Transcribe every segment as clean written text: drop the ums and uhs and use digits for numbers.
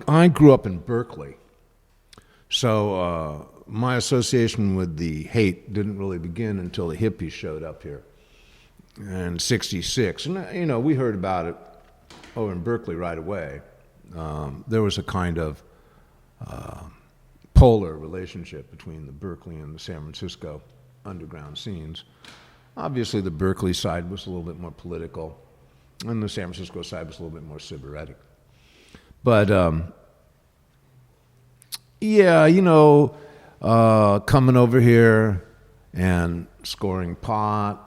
I grew up in Berkeley, so my association with the Haight didn't really begin until the hippies showed up here in '66. And we heard about it over in Berkeley right away. There was a kind of polar relationship between the Berkeley and the San Francisco underground scenes. Obviously, the Berkeley side was a little bit more political, and the San Francisco side was a little bit more sybaritic. But, coming over here and scoring pot,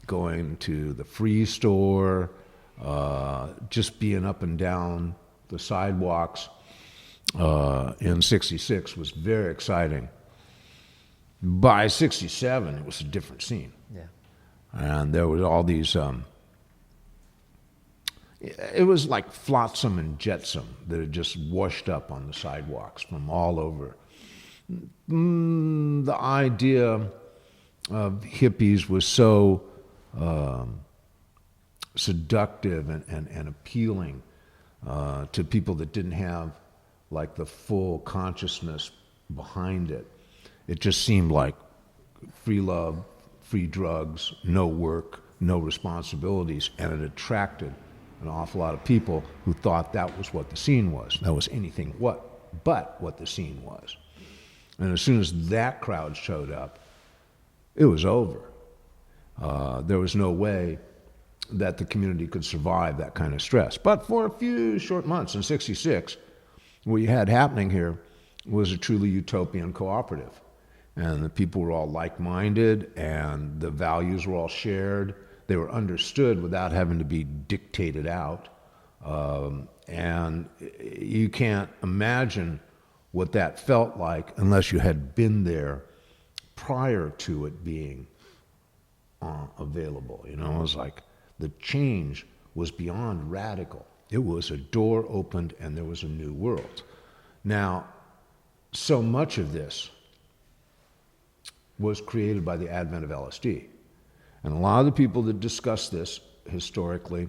going to the free store, just being up and down the sidewalks in '66 was very exciting. By '67, it was a different scene. Yeah. And there was all these, it was like flotsam and jetsam that had just washed up on the sidewalks from all over. The idea of hippies was so seductive and appealing to people that didn't have like the full consciousness behind it. It just seemed like free love, free drugs, no work, no responsibilities, and it attracted an awful lot of people who thought that was what the scene was. That was anything but what the scene was. And as soon as that crowd showed up, it was over. There was no way that the community could survive that kind of stress. But for a few short months in '66, what you had happening here was a truly utopian cooperative. And the people were all like-minded, and the values were all shared. They were understood without having to be dictated out. And you can't imagine what that felt like unless you had been there prior to it being available. It was like the change was beyond radical. It was a door opened and there was a new world. Now, so much of this was created by the advent of LSD. And a lot of the people that discuss this historically,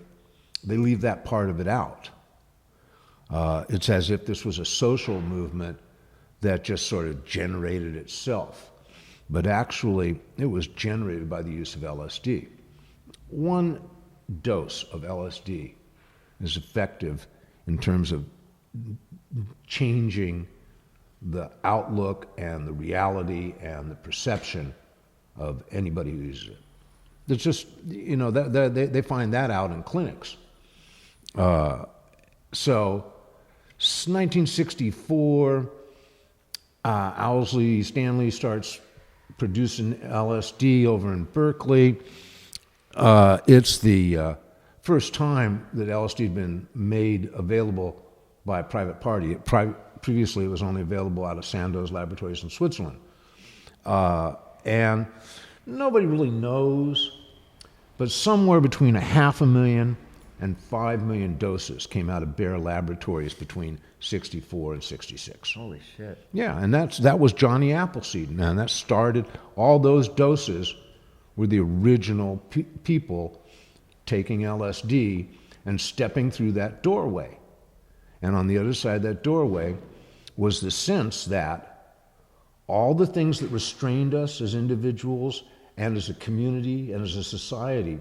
they leave that part of it out. It's as if this was a social movement that just sort of generated itself. But actually, it was generated by the use of LSD. One dose of LSD is effective in terms of changing the outlook and the reality and the perception of anybody who uses it. It's just, they find that out in clinics. So, 1964, Owsley Stanley starts producing LSD over in Berkeley. It's the first time that LSD had been made available by a private party. Previously, it was only available out of Sandoz Laboratories in Switzerland. And nobody really knows, but somewhere between 500,000 and 5 million doses came out of Bayer Laboratories between '64 and '66. Holy shit. Yeah, and that was Johnny Appleseed, man. That started, all those doses were the original people taking LSD and stepping through that doorway. And on the other side of that doorway was the sense that all the things that restrained us as individuals and as a community and as a society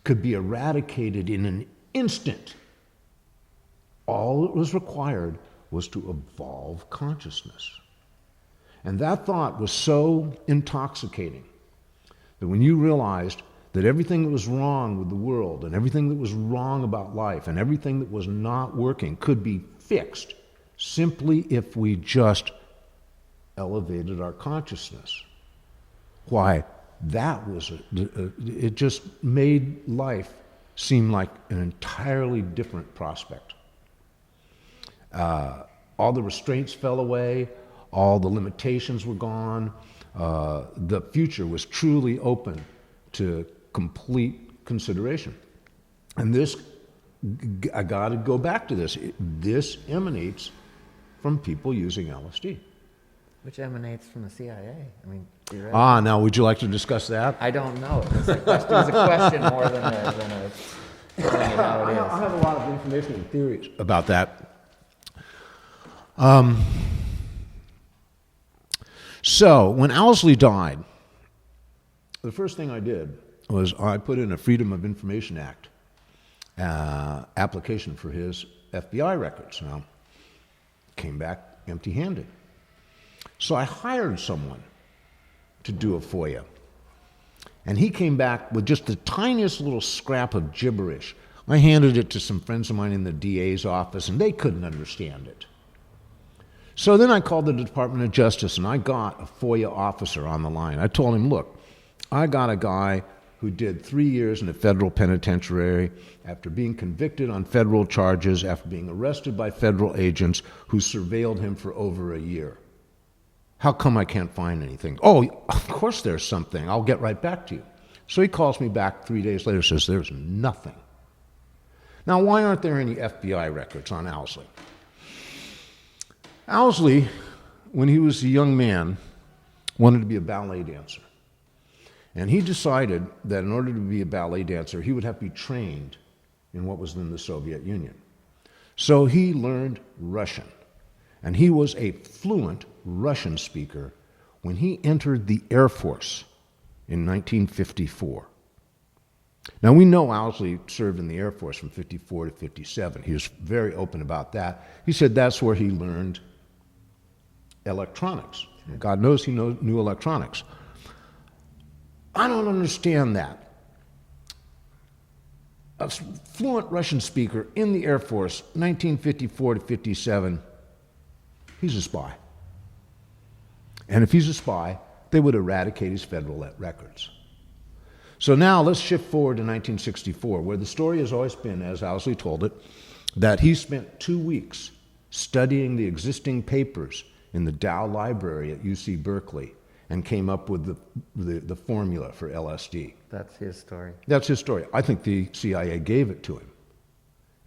could be eradicated in an instant. All that was required was to evolve consciousness. And that thought was so intoxicating that when you realized that everything that was wrong with the world and everything that was wrong about life and everything that was not working could be fixed simply if we just elevated our consciousness. Why, that was, it just made life seem like an entirely different prospect. All the restraints fell away, all the limitations were gone, the future was truly open to complete consideration. And this, I gotta go back to this, this emanates from people using LSD. Which emanates from the CIA. I mean, now would you like to discuss that? I don't know. It was a question more than a telling you how it is. I have a lot of information and theories about that. So when Owsley died, the first thing I did was I put in a Freedom of Information Act application for his FBI records. Now, came back empty-handed. So I hired someone to do a FOIA. And he came back with just the tiniest little scrap of gibberish. I handed it to some friends of mine in the DA's office, and they couldn't understand it. So then I called the Department of Justice, and I got a FOIA officer on the line. I told him, look, I got a guy who did 3 years in a federal penitentiary after being convicted on federal charges, after being arrested by federal agents who surveilled him for over a year. How come I can't find anything? Oh, of course there's something. I'll get right back to you. So he calls me back 3 days later and says, there's nothing. Now, why aren't there any FBI records on Owsley? Owsley, when he was a young man, wanted to be a ballet dancer. And he decided that in order to be a ballet dancer, he would have to be trained in what was then the Soviet Union. So he learned Russian. And he was a fluent Russian speaker when he entered the Air Force in 1954. Now, we know Owsley served in the Air Force from 54 to 57. He was very open about that. He said that's where he learned electronics. God knows he knew electronics. I don't understand that. A fluent Russian speaker in the Air Force, 1954 to 57, he's a spy. And if he's a spy, they would eradicate his federal records. So now let's shift forward to 1964, where the story has always been, as Owsley told it, that he spent 2 weeks studying the existing papers in the Dow Library at UC Berkeley and came up with the formula for LSD. That's his story. That's his story. I think the CIA gave it to him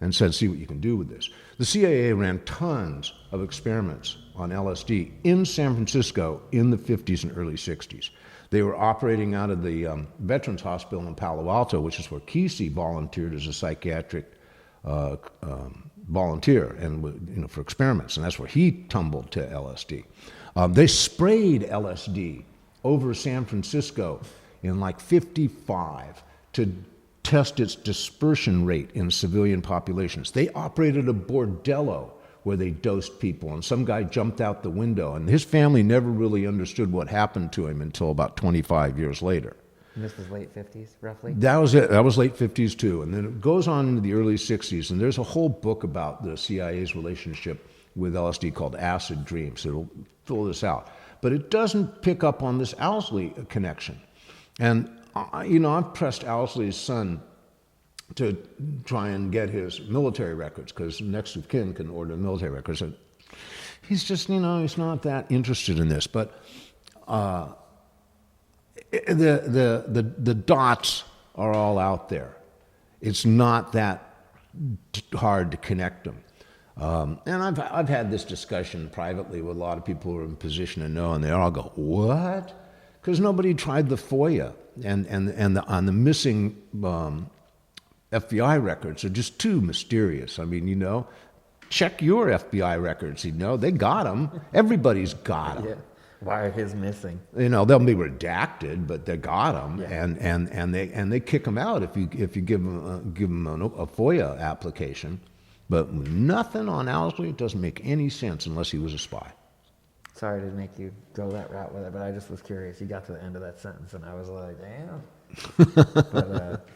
and said, see what you can do with this. The CIA ran tons of experiments on LSD in San Francisco in the 50s and early 60s. They were operating out of the Veterans Hospital in Palo Alto, which is where Kesey volunteered as a psychiatric volunteer and for experiments, and that's where he tumbled to LSD. They sprayed LSD over San Francisco in like 55 to test its dispersion rate in civilian populations. They operated a bordello where they dosed people, and some guy jumped out the window, and his family never really understood what happened to him until about 25 years later. And this was late 50s, roughly? That was it. That was late 50s, too. And then it goes on into the early 60s, and there's a whole book about the CIA's relationship with LSD called Acid Dreams. It'll fill this out. But it doesn't pick up on this Owsley connection. And, I've pressed Owsley's son to try and get his military records, because next of kin can order military records. And he's just, he's not that interested in this. But the dots are all out there. It's not that hard to connect them. And I've had this discussion privately with a lot of people who are in position to know, and they all go, "What?" Because nobody tried the FOIA, and on the missing FBI records are just too mysterious. I mean, check your FBI records. They got them. Everybody's got them. Yeah. Why are his missing? They'll be redacted, but they got them, Yeah. and they kick them out if you give them a FOIA application. But nothing on Owsley doesn't make any sense unless he was a spy. Sorry to make you go that route with it, but I just was curious. You got to the end of that sentence, and I was like, damn. But,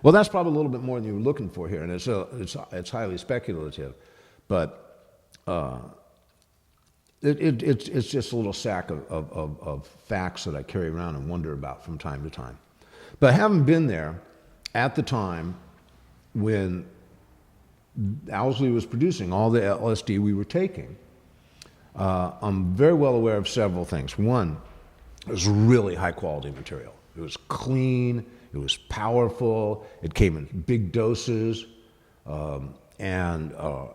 well, that's probably a little bit more than you were looking for here, and it's highly speculative, but it's just a little sack of facts that I carry around and wonder about from time to time. But having been there at the time when Owsley was producing all the LSD we were taking, I'm very well aware of several things. One, it was really high quality material. It was clean, it was powerful, it came in big doses, and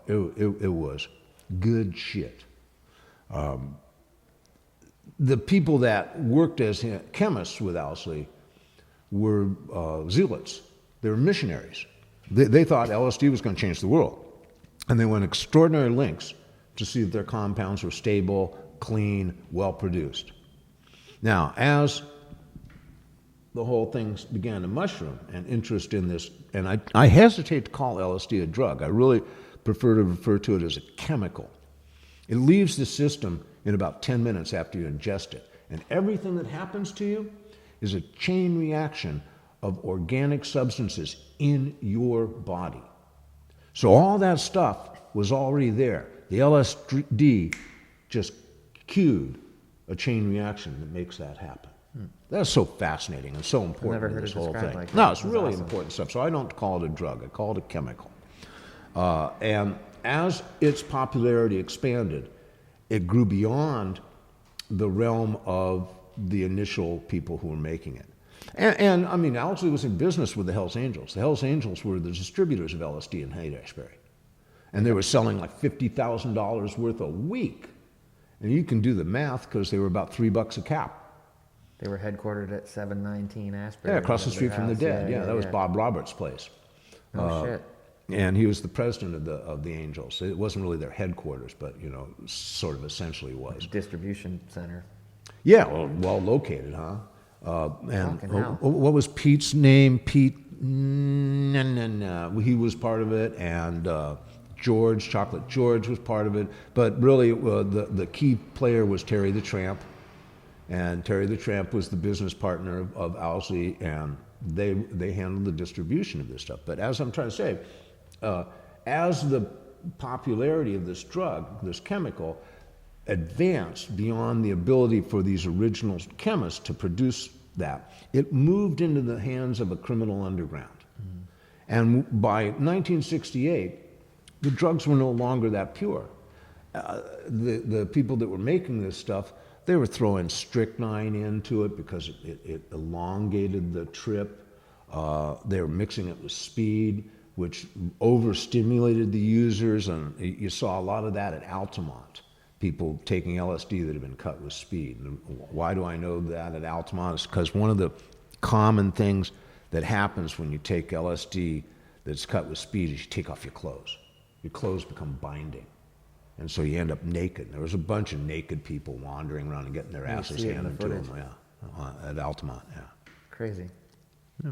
it was good shit. The people that worked as chemists with Owsley were zealots. They were missionaries. They thought LSD was going to change the world. And they went extraordinary lengths to see that their compounds were stable, clean, well produced. Now, as the whole thing began to mushroom and interest in this, and I hesitate to call LSD a drug. I really prefer to refer to it as a chemical. It leaves the system in about 10 minutes after you ingest it. And everything that happens to you is a chain reaction of organic substances in your body. So all that stuff was already there. The LSD just cued a chain reaction that makes that happen. That's so fascinating and so important never in heard this it whole described thing. like that. No, it's That's really awesome. important stuff. So I don't call it a drug. I call it a chemical. And as its popularity expanded, it grew beyond the realm of the initial people who were making it. And I mean, Owsley was in business with the Hells Angels. The Hells Angels were the distributors of LSD in Haight-Ashbury. And they were selling like $50,000 worth a week. And you can do the math because they were about $3 a cap. They were headquartered at 719 Ashbury. Yeah, across the was street their from the house. Dead. Yeah, that was Bob Roberts' place. Oh, shit. And he was the president of the Angels. It wasn't really their headquarters, but, sort of essentially was. Distribution center. Yeah, well located, huh? And Fucking hell. what was Pete's name? Pete, no. He was part of it, and Chocolate George was part of it. But really, the key player was Terry the Tramp. And Terry the Tramp was the business partner of Owsley, and they handled the distribution of this stuff. But as I'm trying to say, as the popularity of this drug, this chemical, advanced beyond the ability for these original chemists to produce that, it moved into the hands of a criminal underground. And by 1968, the drugs were no longer that pure. The people that were making this stuff, they were throwing strychnine into it because it elongated the trip. They were mixing it with speed, which overstimulated the users, and you saw a lot of that at Altamont. People taking LSD that had been cut with speed. And why do I know that at Altamont? It's because one of the common things that happens when you take LSD that's cut with speed is you take off your clothes. Your clothes become binding. And so you end up naked. There was a bunch of naked people wandering around and getting their asses see it in the handed to them. footage. Yeah, at Altamont, yeah. Crazy. Yeah.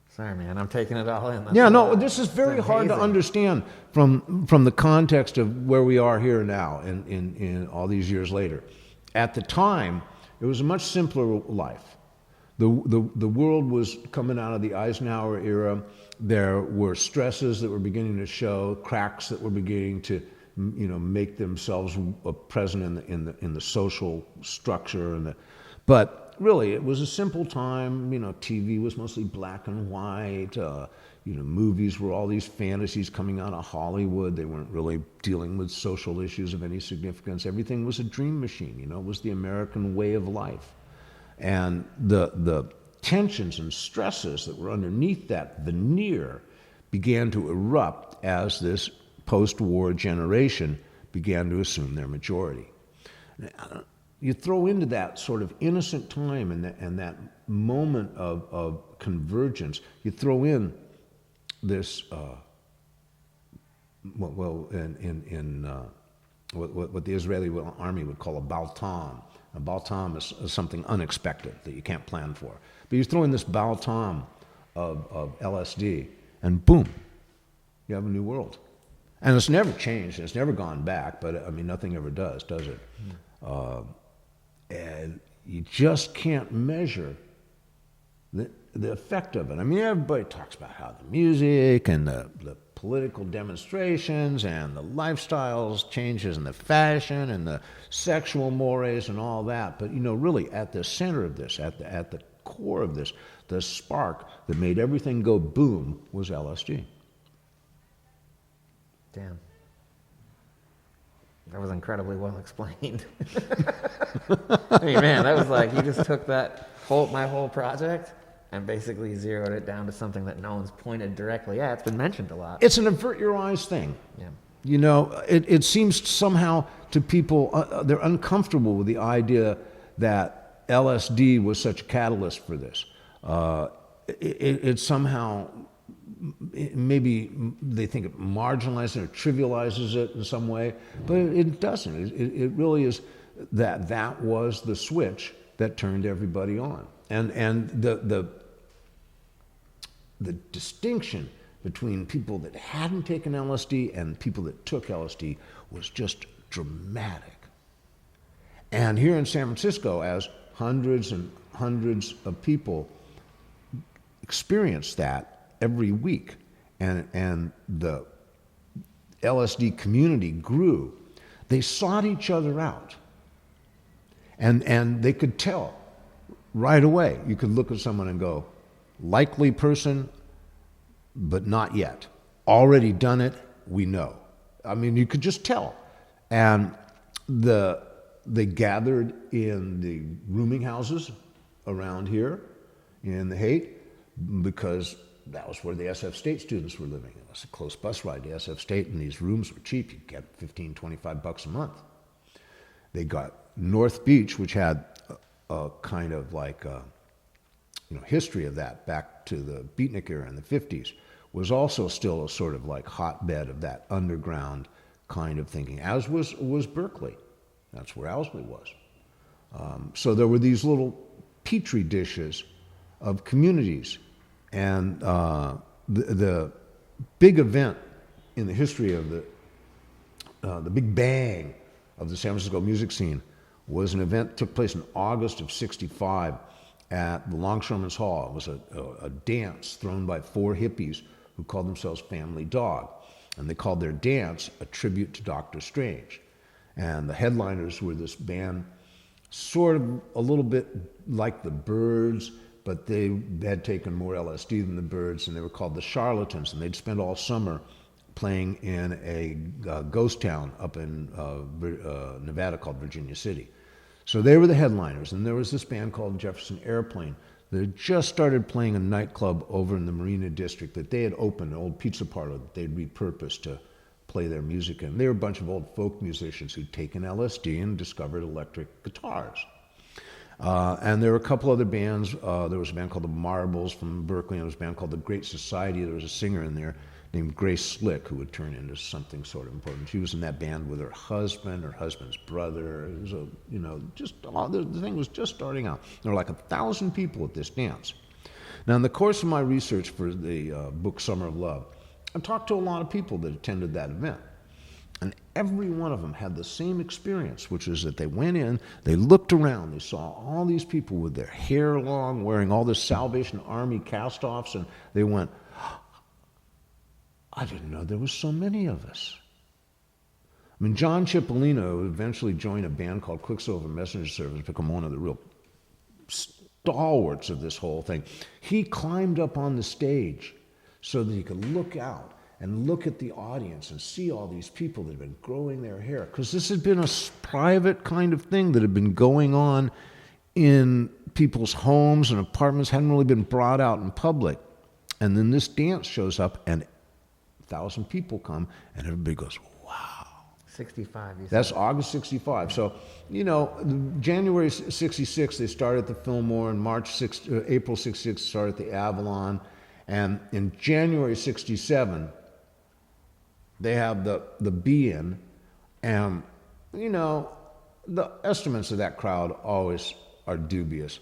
Sorry, man. I'm taking it all in. That's Yeah, a no, lot. this is very It's hard to amazing. understand from the context of where we are here now in all these years later. At the time, it was a much simpler life. The world was coming out of the Eisenhower era. There were stresses that were beginning to show, cracks that were beginning to make themselves present in the social structure but really, it was a simple time. TV was mostly black and white. Movies were all these fantasies coming out of Hollywood. They weren't really dealing with social issues of any significance. Everything was a dream machine. It was the American way of life. And the tensions and stresses that were underneath that veneer began to erupt as this post-war generation began to assume their majority. You throw into that sort of innocent time and that moment of convergence, you throw in this, what the Israeli army would call a baltam. A baltam is something unexpected that you can't plan for. But you throw in this baltam of LSD, and boom, you have a new world. And it's never changed, it's never gone back, but nothing ever does it? And you just can't measure the effect of it. Everybody talks about how the music and the political demonstrations and the lifestyles changes and the fashion and the sexual mores and all that. But, really at the center of this, at the core of this, the spark that made everything go boom was LSD. Damn. That was incredibly well explained. Man, that was like you just took my whole project and basically zeroed it down to something that no one's pointed directly at. It's been mentioned a lot. It's an avert your eyes thing. Yeah. It seems somehow to people, they're uncomfortable with the idea that LSD was such a catalyst for this. It somehow maybe they think it marginalizes or trivializes it in some way, but it doesn't. It really is that was the switch that turned everybody on. And the distinction between people that hadn't taken LSD and people that took LSD was just dramatic. And here in San Francisco, as hundreds and hundreds of people experienced that every week, and the LSD community grew, they sought each other out. And they could tell right away. You could look at someone and go, likely person, but not yet. Already done it, we know. I mean, you could just tell. And they gathered in the rooming houses around here in the Haight, because that was where the SF State students were living. It was a close bus ride to SF State, and these rooms were cheap. You'd get $15, $25 a month. They got North Beach, which had a kind of like history of that back to the Beatnik era in the 50s, was also still a sort of like hotbed of that underground kind of thinking, as was Berkeley. That's where Owsley was. So there were these little petri dishes of communities. And the big event in the history of the Big Bang of the San Francisco music scene was an event that took place in August of '65 at the Longshoremen's Hall. It was a dance thrown by 4 hippies who called themselves Family Dog. And they called their dance a tribute to Dr. Strange. And the headliners were this band, sort of a little bit like the Byrds, but they had taken more LSD than the Byrds, and they were called the Charlatans, and they'd spend all summer playing in a ghost town up in Nevada called Virginia City. So they were the headliners, and there was this band called Jefferson Airplane that had just started playing a nightclub over in the Marina District that they had opened, an old pizza parlor that they'd repurposed to play their music in. They were a bunch of old folk musicians who'd taken LSD and discovered electric guitars. And there were a couple other bands. There was a band called the Marbles from Berkeley, and there was a band called the Great Society. There was a singer in there named Grace Slick who would turn into something sort of important. She was in that band with her husband's brother. It was the thing was just starting out. There were like 1,000 people at this dance. Now, in the course of my research for the book Summer of Love, I talked to a lot of people that attended that event. And every one of them had the same experience, which is that they went in, they looked around, they saw all these people with their hair long, wearing all this Salvation Army cast-offs, and they went, I didn't know there was so many of us. I mean, John Cipollino eventually joined a band called Quicksilver Messenger Service, become one of the real stalwarts of this whole thing. He climbed up on the stage so that he could look out and look at the audience and see all these people that had been growing their hair. Because this had been a private kind of thing that had been going on in people's homes and apartments, hadn't really been brought out in public. And then this dance shows up and 1,000 people come and everybody goes, wow. 65, you said. That's August 65. So, January 66, they started at the Fillmore, and April 66 started at the Avalon. And in January 67, they have the be-in, and, the estimates of that crowd always are dubious.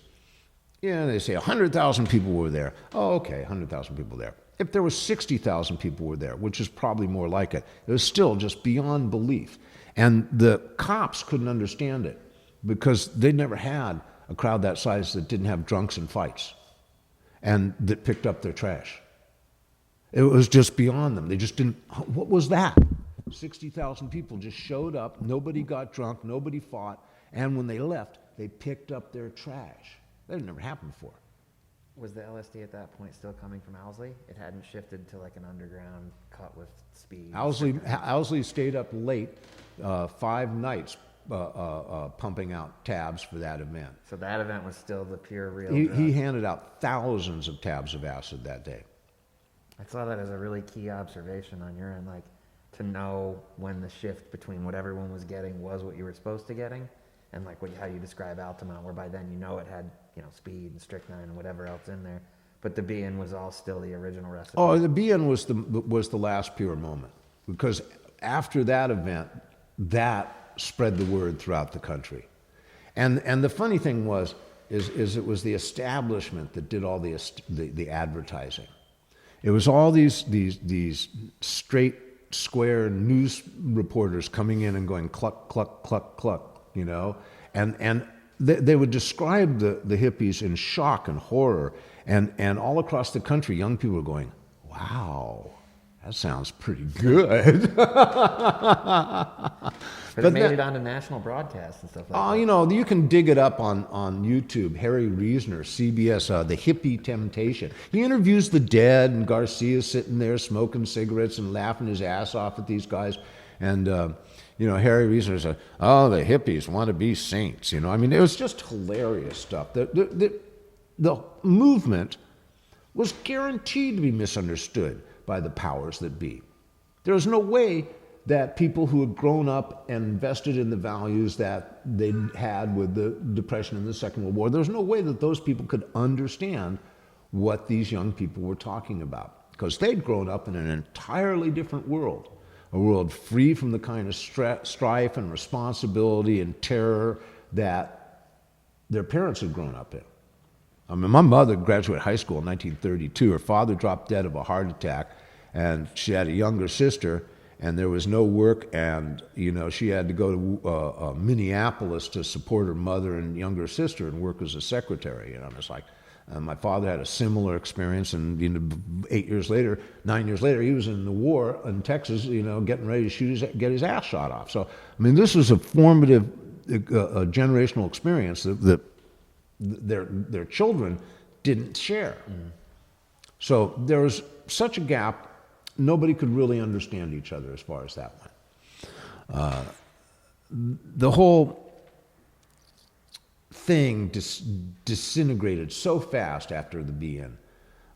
They say 100,000 people were there. Oh, okay, 100,000 people there. If there were 60,000 people were there, which is probably more like it, it was still just beyond belief. And the cops couldn't understand it because they'd never had a crowd that size that didn't have drunks and fights and that picked up their trash. It was just beyond them. They just didn't, what was that? 60,000 people just showed up, nobody got drunk, nobody fought, and when they left, they picked up their trash. That had never happened before. Was the LSD at that point still coming from Owsley? It hadn't shifted to like an underground cut with speed? Owsley stayed up late 5 nights pumping out tabs for that event. So that event was still the pure real He handed out thousands of tabs of acid that day. I saw that as a really key observation on your end, like to know when the shift between what everyone was getting was what you were supposed to getting, and like how you describe Altamont, where by then it had speed and strychnine and whatever else in there. But the being was all still the original recipe. Oh, the be-in was the last pure moment, because after that event, that spread the word throughout the country. And the funny thing is it was the establishment that did all the advertising. It was all these straight, square news reporters coming in and going cluck, cluck, cluck, cluck, you know, and they would describe the hippies in shock and horror, and all across the country, young people were going, "Wow, that sounds pretty good." But it made it onto national broadcasts and stuff like that. Oh, you know, you can dig it up on YouTube. Harry Reasoner, CBS, The Hippie Temptation. He interviews the dead, and Garcia's sitting there smoking cigarettes and laughing his ass off at these guys. And, you know, Harry Reasoner said, "Oh, the hippies want to be saints." You know, I mean, it was just hilarious stuff. The movement was guaranteed to be misunderstood by the powers that be. There was no way that people who had grown up and invested in the values that they had with the Depression and the Second World War, there was no way that those people could understand what these young people were talking about, because they'd grown up in an entirely different world, a world free from the kind of strife and responsibility and terror that their parents had grown up in. I mean, my mother graduated high school in 1932. Her father dropped dead of a heart attack, and she had a younger sister, and there was no work, and, you know, she had to go to Minneapolis to support her mother and younger sister and work as a secretary. You know, and it's like, my father had a similar experience, and, you know, 9 years later, he was in the war in Texas, you know, getting ready to get his ass shot off. So, I mean, this was a formative generational experience that their children didn't share. Mm. So there was such a gap. Nobody could really understand each other as far as that went. The whole thing disintegrated so fast after the be-in.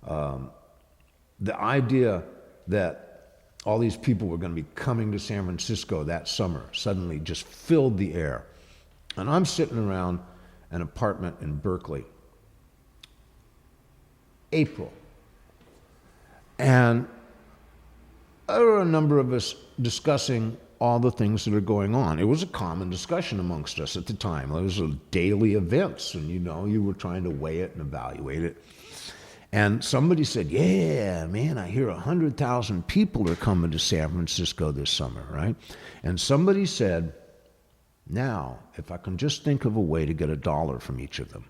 The idea that all these people were going to be coming to San Francisco that summer suddenly just filled the air. And I'm sitting around an apartment in Berkeley, April, and there were a number of us discussing all the things that are going on. It was a common discussion amongst us at the time. It was daily events, and, you know, you were trying to weigh it and evaluate it. And somebody said, "Yeah, man, I hear 100,000 people are coming to San Francisco this summer," right? And somebody said, "Now, if I can just think of a way to get $1 from each of them."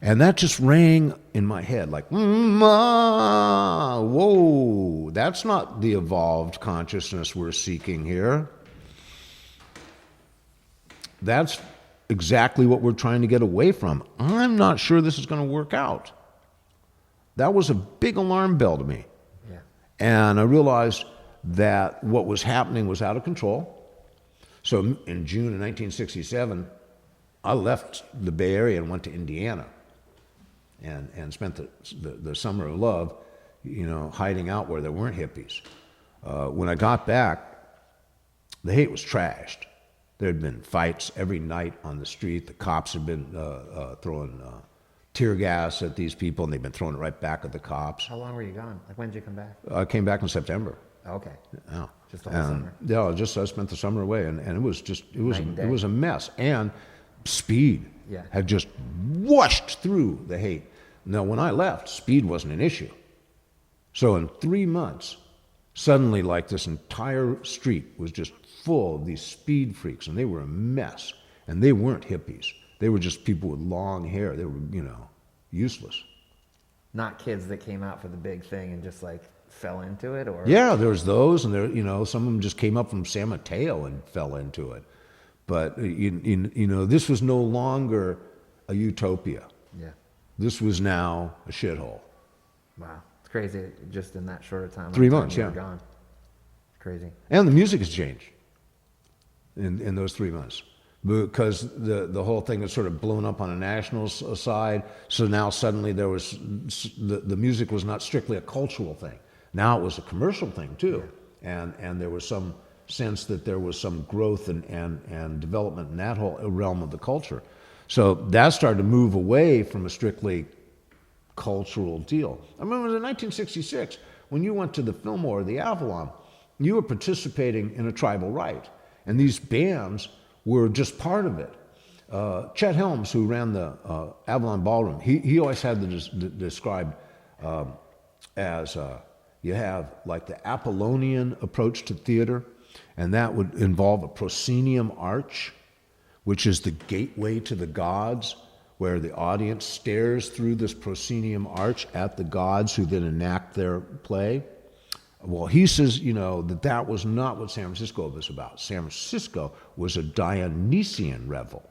And that just rang in my head like, whoa, that's not the evolved consciousness we're seeking here. That's exactly what we're trying to get away from. I'm not sure this is going to work out. That was a big alarm bell to me. Yeah. And I realized that what was happening was out of control. So in June of 1967, I left the Bay Area and went to Indiana. And spent the summer of love, you know, hiding out where there weren't hippies. When I got back, the Haight was trashed. There had been fights every night on the street. The cops had been throwing tear gas at these people, and they've been throwing it right back at the cops. How long were you gone? Like, when did you come back? I came back in September. Okay. Yeah. Just the whole summer. Yeah, I spent the summer away, and it was a mess. And speed had just washed through the Haight. Now, when I left, speed wasn't an issue. So in 3 months, suddenly, like, this entire street was just full of these speed freaks, and they were a mess. And they weren't hippies. They were just people with long hair. They were, you know, useless. Not kids that came out for the big thing and just, like, fell into it, or? Yeah, there was those, and there, you know, some of them just came up from San Mateo and fell into it. But you know, this was no longer a utopia. Yeah. This was now a shithole. Wow, it's crazy. Just in that short of time. 3 months, you yeah. were gone. It's crazy. And the music has changed in those 3 months, because the whole thing had sort of blown up on a national side. So now suddenly there was the music was not strictly a cultural thing. Now it was a commercial thing too, and there was some sense that there was some growth and development in that whole realm of the culture. So that started to move away from a strictly cultural deal. I remember in 1966, when you went to the Fillmore or the Avalon, you were participating in a tribal rite. And these bands were just part of it. Chet Helms, who ran the Avalon Ballroom, he always had this described as you have like the Apollonian approach to theater, and that would involve a proscenium arch, which is the gateway to the gods, where the audience stares through this proscenium arch at the gods who then enact their play. Well, he says, that was not what San Francisco was about. San Francisco was a Dionysian revel.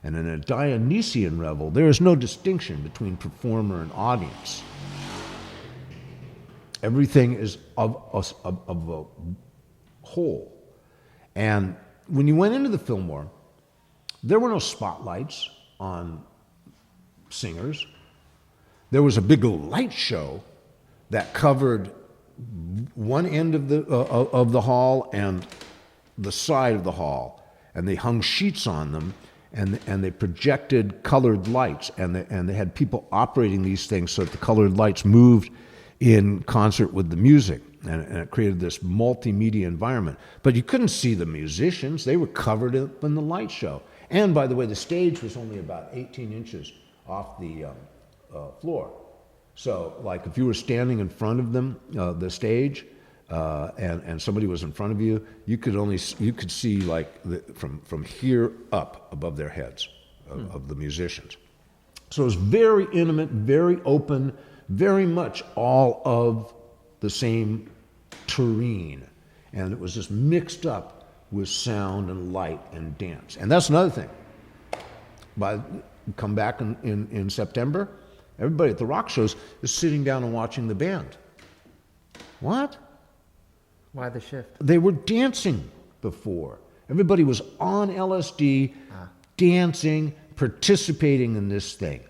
And in a Dionysian revel, there is no distinction between performer and audience. Everything is of a whole. And when you went into the Fillmore, there were no spotlights on singers. There was a big light show that covered one end of the hall and the side of the hall, and they hung sheets on them, and they projected colored lights, and they had people operating these things so that the colored lights moved in concert with the music, and it created this multimedia environment. But you couldn't see the musicians; they were covered up in the light show. And by the way, the stage was only about 18 inches off the floor. So, like, if you were standing in front of them, the stage, and somebody was in front of you, you could see like from here up above their heads of the musicians. So it was very intimate, very open, very much all of the same terrain, and it was just mixed up with sound and light and dance. And that's another thing. Come back in September. Everybody at the rock shows is sitting down and watching the band. What? Why the shift? They were dancing before. Everybody was on LSD, dancing, participating in this thing,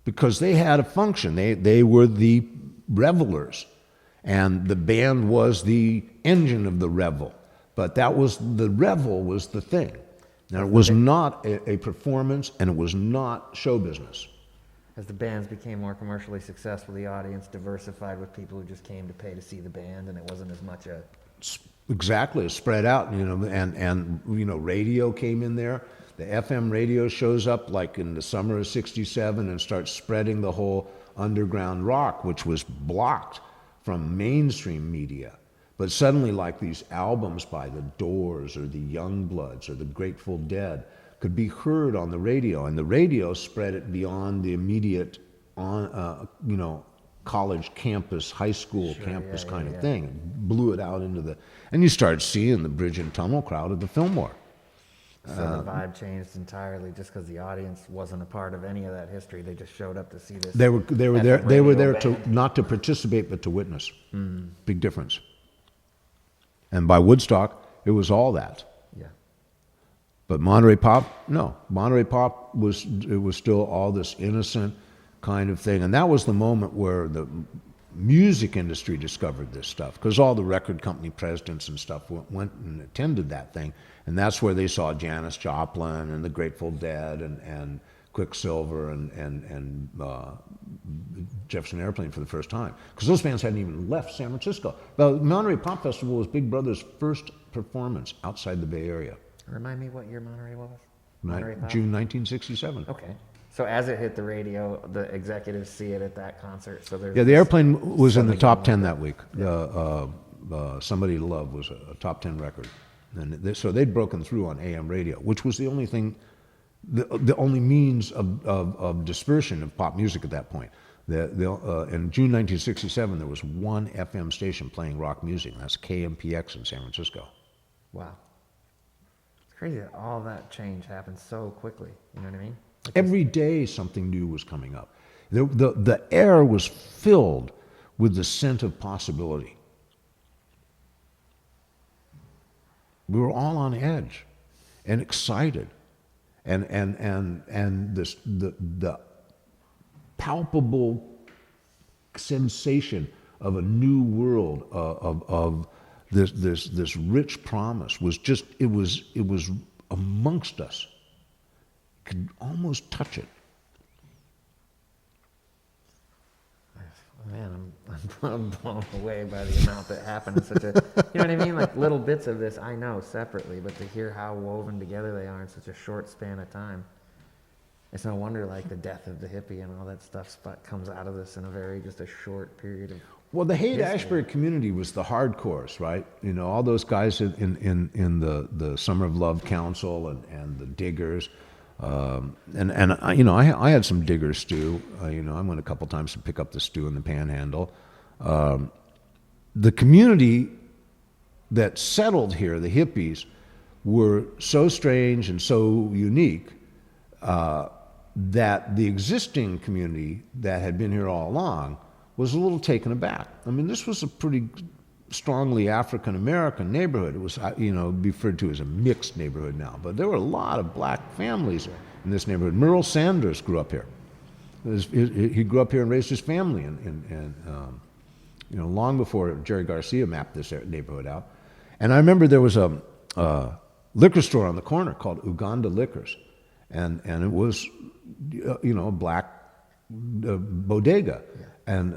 because they had a function. They were the revelers, and the band was the engine of the revel. But the revel was the thing. Now, it was not a performance, and it was not show business. As the bands became more commercially successful, the audience diversified with people who just came to pay to see the band, and it wasn't as much a... Exactly, spread out, and radio came in there. The FM radio shows up like in the summer of '67 and starts spreading the whole underground rock, which was blocked from mainstream media. But suddenly, like, these albums by the Doors or the Youngbloods or the Grateful Dead could be heard on the radio, and the radio spread it beyond the immediate college campus, high school campus kind of thing. It blew it out into and you started seeing the Bridge and Tunnel crowd at the Fillmore. So the vibe changed entirely just because the audience wasn't a part of any of that history. They just showed up to see this. They were there not to participate, but to witness. Big difference. And by Woodstock, it was all that. Yeah. But Monterey Pop, no. Monterey Pop was still all this innocent kind of thing. And that was the moment where the music industry discovered this stuff, because all the record company presidents and stuff went and attended that thing. And that's where they saw Janis Joplin and the Grateful Dead and Quicksilver and Jefferson Airplane for the first time, because those bands hadn't even left San Francisco. The Monterey Pop Festival was Big Brother's first performance outside the Bay Area. Remind me what year Monterey was? June 1967. Okay. So as it hit the radio, the executives see it at that concert. So there's the Airplane was in the top 10 that week. Somebody to Love was a top 10 record, and so they'd broken through on AM radio, which was the only thing. The only means of dispersion of pop music at that point. In June 1967, there was one FM station playing rock music, and that's KMPX in San Francisco. Wow. It's crazy that all that change happened so quickly. You know what I mean? Every day something new was coming up. The air was filled with the scent of possibility. We were all on edge and excited. And this the palpable sensation of a new world of this rich promise was just it was amongst us. You could almost touch it. Man, I'm blown away by the amount that happened in such a, you know what I mean? Like little bits of this I know separately, but to hear how woven together they are in such a short span of time, it's no wonder like the death of the hippie and all that stuff comes out of this in a very, just a short period of. Well, the Haight-Ashbury community was the hardcores, right? You know, all those guys in the Summer of Love Council and the Diggers. And I had some Diggers stew. I went a couple times to pick up the stew in the Panhandle. The community that settled here, the hippies, were so strange and so unique that the existing community that had been here all along was a little taken aback. I mean, this was a pretty strongly African-American neighborhood. It was, referred to as a mixed neighborhood now, but there were a lot of black families in this neighborhood. Merle Sanders grew up here. He grew up here and raised his family, and long before Jerry Garcia mapped this neighborhood out. And I remember there was a liquor store on the corner called Uganda Liquors, and it was, a black bodega. Yeah. And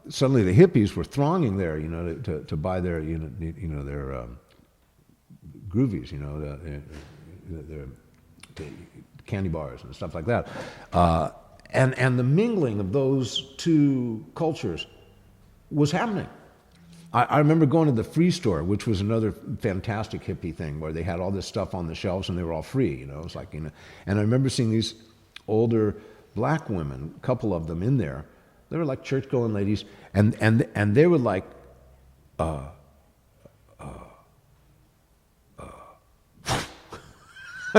suddenly the hippies were thronging there, to buy their, their groovies, their candy bars and stuff like that. And the mingling of those two cultures was happening. I remember going to the Free Store, which was another fantastic hippie thing, where they had all this stuff on the shelves and they were all free, It was like, and I remember seeing these older black women, a couple of them in there. They were like church-going ladies, and they were like, I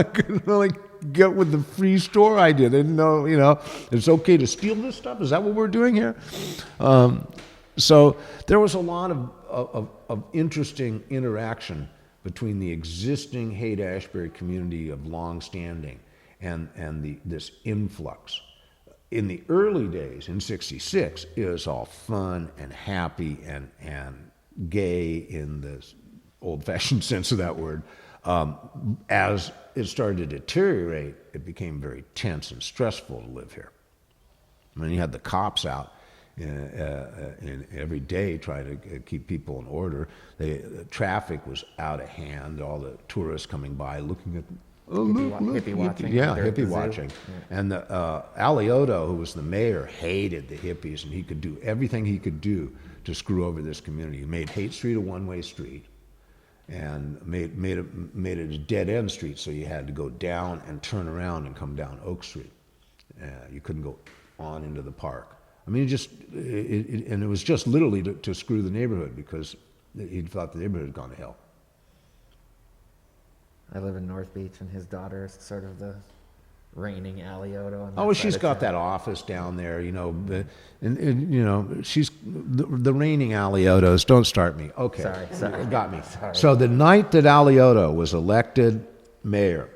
couldn't really get with the Free Store idea. They didn't know, it's okay to steal this stuff. Is that what we're doing here? So there was a lot of interesting interaction between the existing Haight-Ashbury community of long standing and this influx. In the early days, in '66, it was all fun and happy and gay in the old-fashioned sense of that word. As it started to deteriorate, it became very tense and stressful to live here. I mean, you had the cops out in every day trying to keep people in order. The traffic was out of hand, all the tourists coming by looking at hippie watching. Yeah, hippie watching. Yeah. And Alioto, who was the mayor, hated the hippies, and he could do everything he could do to screw over this community. He made Haight Street a one-way street, and made it a dead-end street, so you had to go down and turn around and come down Oak Street. You couldn't go on into the park. I mean, and it was just literally to screw the neighborhood, because he thought the neighborhood had gone to hell. I live in North Beach, and his daughter is sort of the reigning Alioto. Oh, well, she's got that office down there, she's the reigning Aliotos. Don't start me. Okay. Sorry. Got me. Sorry. So the night that Alioto was elected mayor,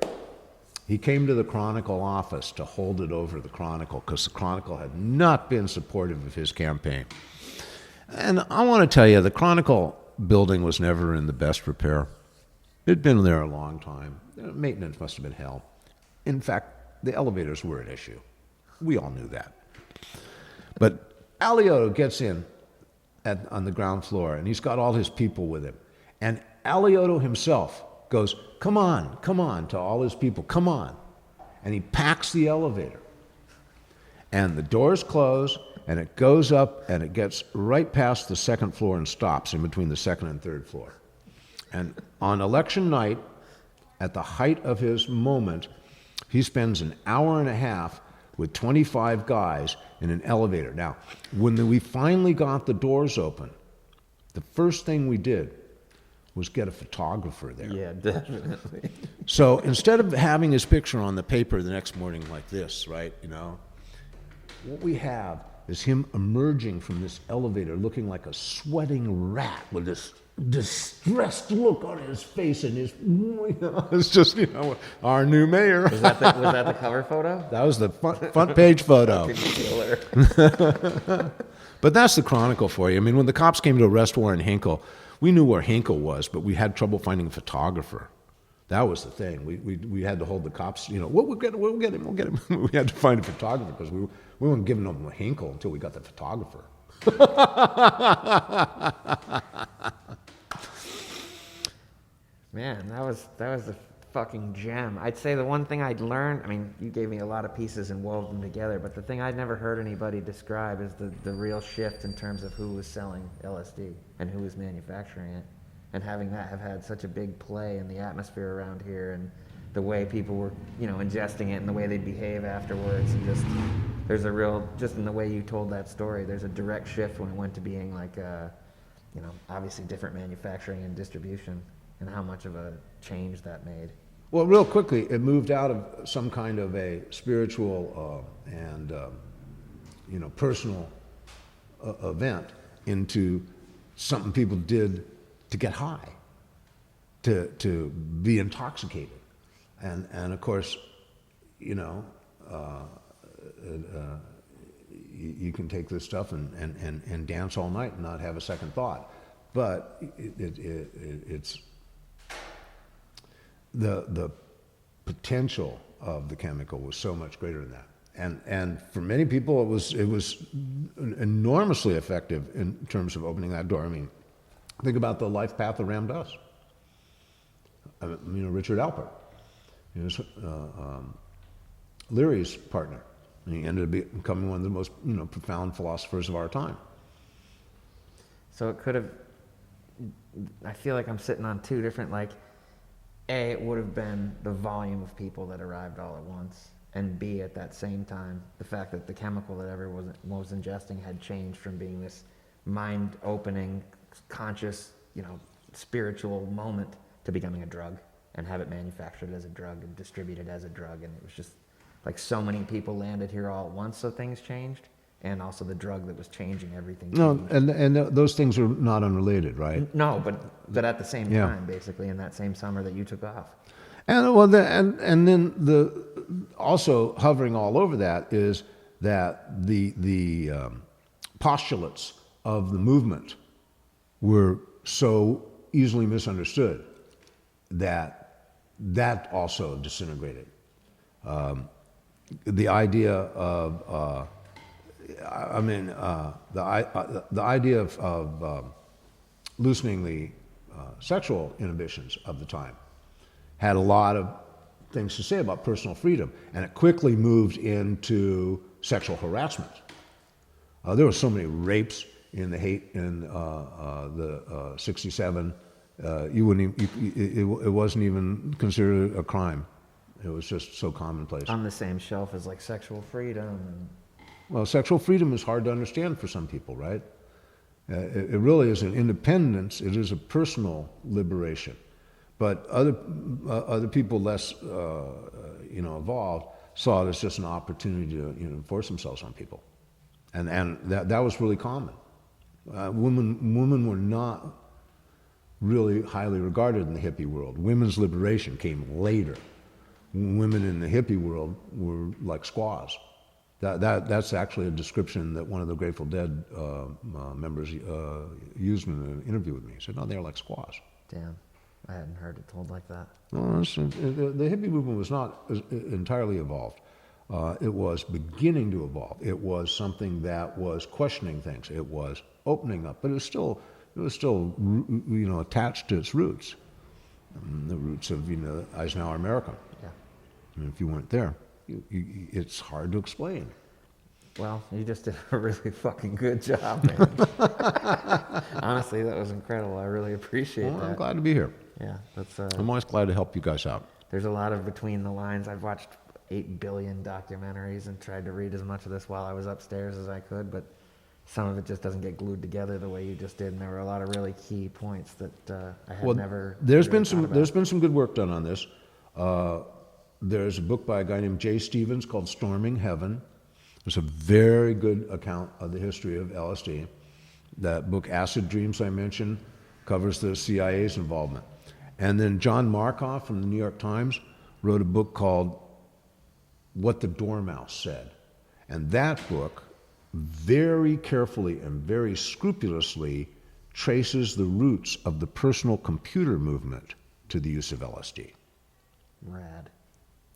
he came to the Chronicle office to hold it over the Chronicle, because the Chronicle had not been supportive of his campaign. And I want to tell you, the Chronicle building was never in the best repair. It'd been there a long time. Maintenance must have been hell. In fact, the elevators were an issue. We all knew that. But Alioto gets in on the ground floor, and he's got all his people with him. And Alioto himself goes, come on, to all his people, come on. And he packs the elevator. And the doors close, and it goes up, and it gets right past the second floor and stops in between the second and third floor. And on election night, at the height of his moment, he spends an hour and a half with 25 guys in an elevator. Now, when we finally got the doors open, the first thing we did was get a photographer there. Yeah, definitely. So instead of having his picture on the paper the next morning like this, right, what we have is him emerging from this elevator looking like a sweating rat with this distressed look on his face, and it's just, our new mayor. Was that the cover photo? That was the front page photo. But that's the Chronicle for you. I mean, when the cops came to arrest Warren Hinkle, we knew where Hinkle was, but we had trouble finding a photographer. That was the thing. We had to hold the cops, we'll get him. We had to find a photographer, because we weren't giving them Hinkle until we got the photographer. Man, that was a fucking gem. I'd say the one thing I'd learned, I mean, you gave me a lot of pieces and wove them together, but the thing I'd never heard anybody describe is the real shift in terms of who was selling LSD and who was manufacturing it. And having that have had such a big play in the atmosphere around here and the way people were, ingesting it and the way they'd behave afterwards. And just, there's a real, just in the way you told that story, there's a direct shift when it went to being like, obviously different manufacturing and distribution and how much of a change that made. Well, real quickly, it moved out of some kind of a spiritual and personal event into something people did to get high, to be intoxicated, and of course, you can take this stuff and dance all night and not have a second thought, but it's the potential of the chemical was so much greater than that, and for many people it was enormously effective in terms of opening that door. I mean, think about the life path of Ram Dass. Richard Alpert, Leary's partner, and he ended up becoming one of the most profound philosophers of our time. So it could have. I feel like I'm sitting on two different A, it would have been the volume of people that arrived all at once, and B, at that same time, the fact that the chemical that everyone was ingesting had changed from being this mind-opening, conscious, spiritual moment to becoming a drug, and have it manufactured as a drug and distributed as a drug, and it was just like so many people landed here all at once, so things changed, and also the drug that was changing everything changed. No, and those things are not unrelated, right? No, but at the same time, basically, in that same summer that you took off. And and then also hovering all over that is that the postulates of the movement were so easily misunderstood that also disintegrated. The idea of the idea of loosening the sexual inhibitions of the time had a lot of things to say about personal freedom, and it quickly moved into sexual harassment. There were so many rapes in the Haight in the '67. You wouldn't even, it wasn't even considered a crime. It was just so commonplace. On the same shelf as sexual freedom. Well, sexual freedom is hard to understand for some people, right? It really is an independence. It is a personal liberation. But other people less, evolved saw it as just an opportunity to, enforce themselves on people, and that was really common. Women were not really highly regarded in the hippie world. Women's liberation came later. Women in the hippie world were like squaws. That's actually a description that one of the Grateful Dead members used in an interview with me. He said, "No, they're like squaws." Damn. I hadn't heard it told like that. Well, the hippie movement was not entirely evolved. It was beginning to evolve. It was something that was questioning things. It was opening up, but it was still attached to its roots, the roots of Eisenhower America. Yeah. I mean, if you weren't there, it's hard to explain. Well, you just did a really fucking good job, man. Honestly, that was incredible. I really appreciate that. I'm glad to be here. Yeah, that's. I'm always glad to help you guys out. There's a lot of between the lines. I've watched 8 billion documentaries and tried to read as much of this while I was upstairs as I could, but some of it just doesn't get glued together the way you just did. And there were a lot of really key points that I had never. There's been some good work done on this. There's a book by a guy named Jay Stevens called Storming Heaven. It's a very good account of the history of LSD. That book, Acid Dreams, I mentioned, covers the CIA's involvement. And then John Markoff from the New York Times wrote a book called What the Dormouse Said. And that book very carefully and very scrupulously traces the roots of the personal computer movement to the use of LSD. Rad.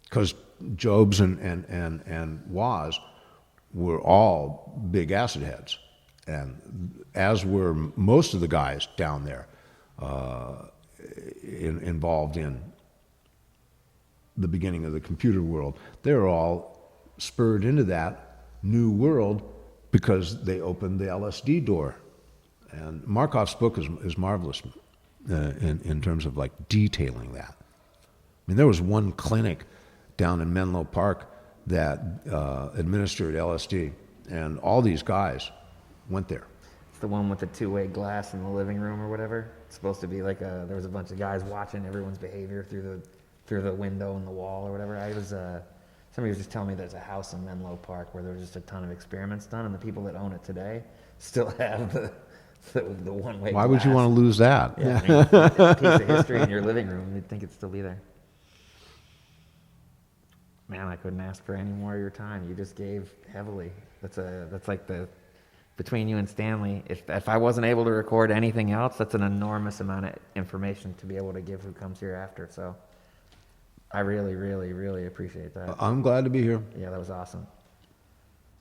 Because Jobs and Woz were all big acid heads. And as were most of the guys down there involved in the beginning of the computer world, they're all spurred into that new world because they opened the LSD door. And Markov's book is marvelous in terms of like detailing that. I mean, there was one clinic down in Menlo Park that administered LSD, and all these guys went there. It's the one with the two-way glass in the living room or whatever. It's supposed to be like there was a bunch of guys watching everyone's behavior through the window in the wall or whatever. Somebody was just telling me there's a house in Menlo Park where there was just a ton of experiments done, and the people that own it today still have the one-way glass. Why would you want to lose that? Yeah, I mean, a piece of history in your living room, you'd think it'd still be there. Man, I couldn't ask for any more of your time. You just gave heavily. That's like between you and Stanley. If I wasn't able to record anything else, that's an enormous amount of information to be able to give who comes here after. So I really, really, really appreciate that. I'm glad to be here. Yeah, that was awesome.